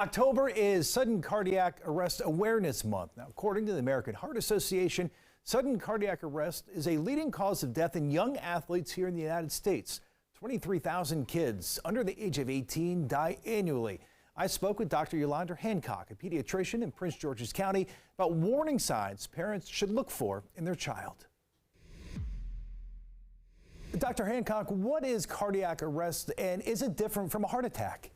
October is Sudden Cardiac Arrest Awareness Month. Now, according to the American Heart Association, sudden cardiac arrest is a leading cause of death in young athletes here in the United States. 23,000 kids under the age of 18 die annually. I spoke with Dr. Yolanda Hancock, a pediatrician in Prince George's County, about warning signs parents should look for in their child. Dr. Hancock, what is cardiac arrest and is it different from a heart attack?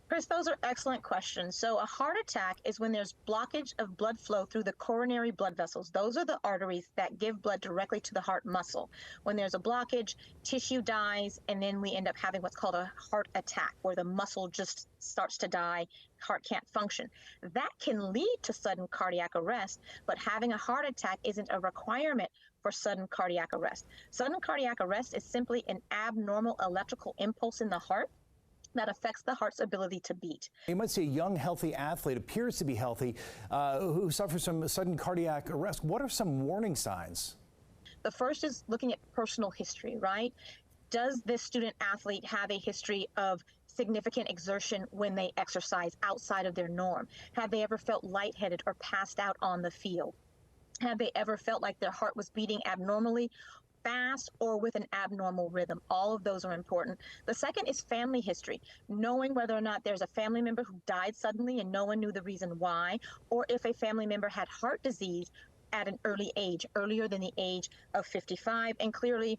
Chris, those are excellent questions. So a heart attack is when there's blockage of blood flow through the coronary blood vessels. Those are the arteries that give blood directly to the heart muscle. When there's a blockage, tissue dies, and then we end up having what's called a heart attack, where the muscle just starts to die, heart can't function. That can lead to sudden cardiac arrest, but having a heart attack isn't a requirement for sudden cardiac arrest. Sudden cardiac arrest is simply an abnormal electrical impulse in the heart that affects the heart's ability to beat. You might see a young, healthy athlete appears to be healthy who suffers from sudden cardiac arrest. What are some warning signs? The first is looking at personal history, right? Does this student athlete have a history of significant exertion when they exercise outside of their norm? Have they ever felt lightheaded or passed out on the field? Have they ever felt like their heart was beating abnormally, fast, or with an abnormal rhythm? All of those are important. The second is family history, knowing whether or not there's a family member who died suddenly and no one knew the reason why, or if a family member had heart disease at an early age, earlier than the age of 55, and clearly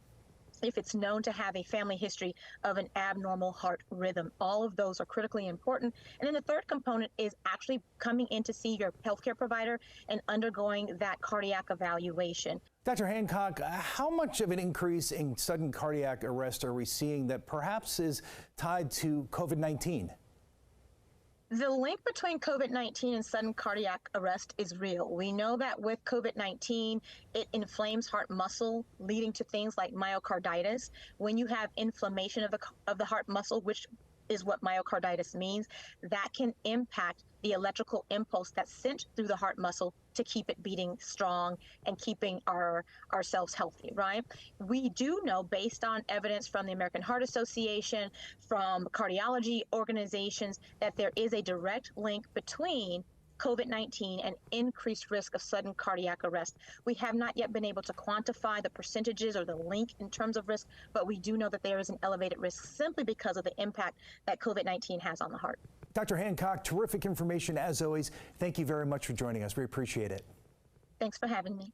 if it's known to have a family history of an abnormal heart rhythm. All of those are critically important. And then the third component is actually coming in to see your healthcare provider and undergoing that cardiac evaluation. Dr. Hancock, how much of an increase in sudden cardiac arrest are we seeing that perhaps is tied to COVID-19? The link between COVID-19 and sudden cardiac arrest is real. We know that with COVID-19, it inflames heart muscle, leading to things like myocarditis. When you have inflammation of the heart muscle, which is what myocarditis means, that can impact the electrical impulse that's sent through the heart muscle to keep it beating strong and keeping ourselves healthy, right? We do know, based on evidence from the American Heart Association, from cardiology organizations, that there is a direct link between COVID-19 and increased risk of sudden cardiac arrest. We have not yet been able to quantify the percentages or the link in terms of risk, but we do know that there is an elevated risk simply because of the impact that COVID-19 has on the heart. Dr. Hancock, terrific information as always. Thank you very much for joining us. We appreciate it. Thanks for having me.